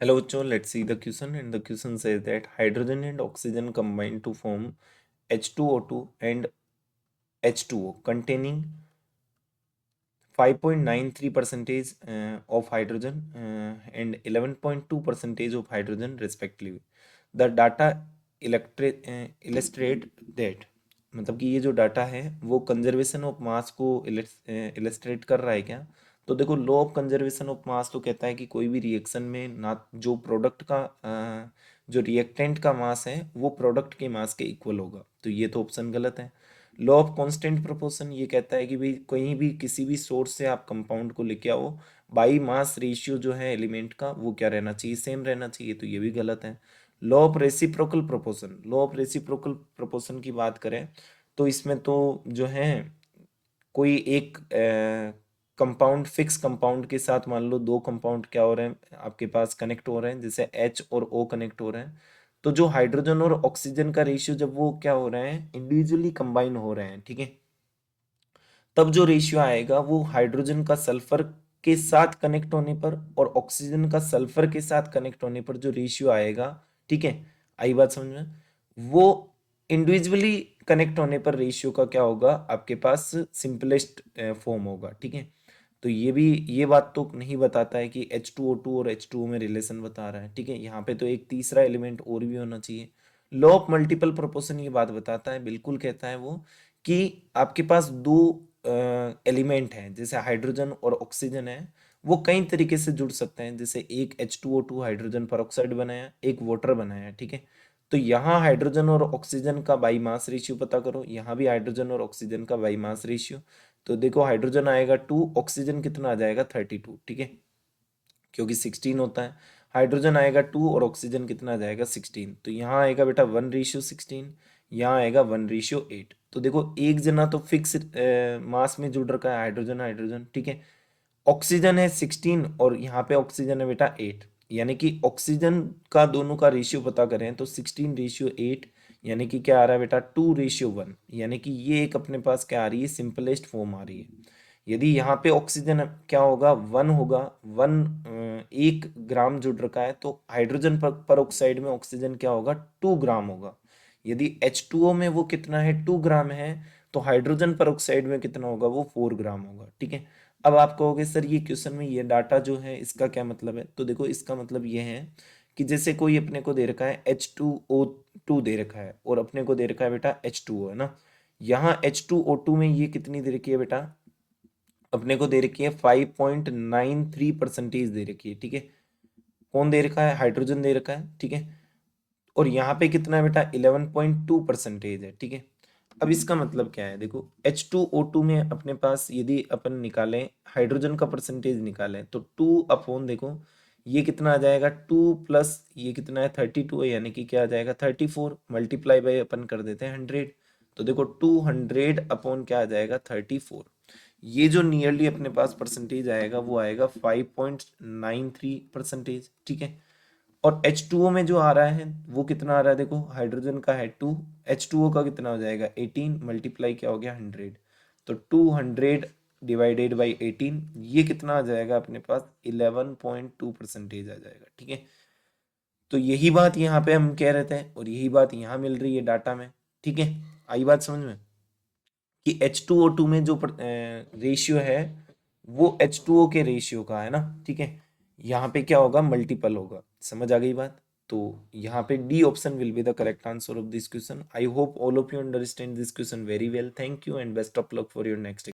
Hello, bachcho, let's see the question. And the question says that hydrogen and oxygen combine to form H2O2 and H2O containing 5.93 percentage of hydrogen and 11.2 percentage of hydrogen respectively. The data illustrate that मतलब कि ये जो data है वो conservation of mass को illustrate कर रहा है क्या? तो देखो, law of conservation of mass तो कहता है कि कोई भी रिएक्शन में ना जो प्रोडक्ट का जो रिएक्टेंट का मास है वो प्रोडक्ट के मास के इक्वल होगा, तो ये तो ऑप्शन गलत है। लॉ ऑफ कांस्टेंट प्रोपोर्शन ये कहता है कि भाई कहीं भी किसी भी सोर्स से आप कंपाउंड को लेके आओ, बाई मास रेशियो जो है एलिमेंट का वो क्या रहना चाहिए, सेम रहना चाहिए, तो ये भी गलत है। Law of reciprocal proportion, law of reciprocal proportion की बात करें तो इसमें तो जो है कोई एक कंपाउंड, फिक्स कंपाउंड के साथ मान लो दो कंपाउंड क्या हो रहे हैं आपके पास, कनेक्ट हो रहे हैं, जैसे H और O कनेक्ट हो रहे हैं, तो जो हाइड्रोजन और ऑक्सीजन का रेशियो जब वो क्या हो रहे हैं, इंडिविजुअली कंबाइन हो रहे हैं, ठीक है, तब जो रेशियो आएगा वो हाइड्रोजन का सल्फर के साथ कनेक्ट होने पर और ऑक्सीजन का सल्फर के साथ कनेक्ट होने पर जो रेशियो आएगा, ठीक है, आई बात समझ में, वो इंडिविजुअली कनेक्ट होने पर रेशियो का क्या होगा आपके पास, सिंपलेस्ट फॉर्म होगा, ठीक है। तो ये भी, ये बात तो नहीं बताता है कि H2O2 और H2O में रिलेशन बता रहा है, ठीक है, यहाँ पे तो एक तीसरा एलिमेंट और भी होना चाहिए। लॉ ऑफ मल्टीपल प्रोपोर्शन ये बात बताता है, बिल्कुल कहता है वो कि आपके पास दो एलिमेंट हैं, जैसे हाइड्रोजन और ऑक्सीजन है, वो कई तरीके से जुड़ सकते हैं, जैसे एक H2O2 हाइड्रोजन पर ऑक्साइड बनाया, एक वाटर बनाया, ठीक है। तो यहाँ हाइड्रोजन और ऑक्सीजन का बाई मास रेशियो पता करो, यहाँ भी हाइड्रोजन और ऑक्सीजन का बाई मास रेशियो, तो देखो हाइड्रोजन आएगा 2, ऑक्सीजन कितना आ जाएगा 32, ठीक है, क्योंकि 16 होता है। हाइड्रोजन आएगा 2 और ऑक्सीजन कितना आ जाएगा 16, तो यहाँ आएगा बेटा 1:16, यहाँ आएगा 1:8। तो देखो एक जना तो फिक्स मास में जुड़ रखा है, हाइड्रोजन हाइड्रोजन, ठीक है, ऑक्सीजन है 16 और यहाँ पे ऑक्सीजन है बेटा 8, यानी कि ऑक्सीजन का दोनों का रेशियो पता करें तो 16:8, यानी कि क्या आ रहा है बेटा 2:1, यानी कि ये एक अपने पास क्या आ रही है, सिंपलेस्ट फॉर्म आ रही है। यदि यहाँ पे ऑक्सीजन क्या होगा, 1 होगा, 1 ग्राम जुड़ रखा है, तो हाइड्रोजन पर ऑक्साइड में ऑक्सीजन क्या होगा, 2 ग्राम होगा। यदि H2O में वो कितना है, 2 ग्राम है, तो हाइड्रोजन पर ऑक्साइड में कितना होगा, वो 4 ग्राम होगा, ठीक है। अब आप कहोगे सर ये क्वेश्चन में ये डाटा जो है इसका क्या मतलब है, तो देखो इसका मतलब ये है कि जैसे कोई अपने को दे रखा है H2O2 दे रखा है और अपने को दे रखा है बेटा H2O, है ना, यहाँ H2O2 में ये कितनी दे रखी है बेटा, अपने को दे रखी है 5.93 परसेंटेज दे रखी है, ठीक है, कौन दे रखा है, हाइड्रोजन दे रखा है, ठीक है, और यहाँ पे कितना है बेटा 11.2 परसेंटेज है, ठीक है। अब इसका मतलब क्या है, देखो H2O2 में अपने पास यदि अपन निकालें हाइड्रोजन का परसेंटेज निकालें तो 2 अपॉन, देखो ये कितना आ जाएगा 2 प्लस ये कितना है 32 है, यानी कि क्या आ जाएगा 34, मल्टीप्लाई बाई अपन कर देते हैं 100, तो देखो 200 अपॉन क्या आ जाएगा 34, ये जो नियरली अपने पास परसेंटेज आएगा वो आएगा 5.93 परसेंटेज, ठीक है। और H2O में जो आ रहा है वो कितना आ रहा है, देखो हाइड्रोजन का है 2, H2O का कितना हो जाएगा 18, मल्टीप्लाई क्या हो गया 100, तो 200 डिवाइडेड बाई 18, ये कितना आ जाएगा अपने पास 11.2 परसेंटेज आ जाएगा, ठीक है। तो यही बात यहाँ पे हम कह रहे थे और यही बात यहाँ मिल रही है डाटा में, ठीक है, आई बात समझ में कि H2O2 में जो रेशियो है वो H2O के रेशियो का है ना, ठीक है, यहाँ पे क्या होगा, मल्टीपल होगा, समझ आ गई बात। तो यहाँ पे D option will be the correct answer of this question. I hope all of you understand this question very well. Thank you and best of luck for your next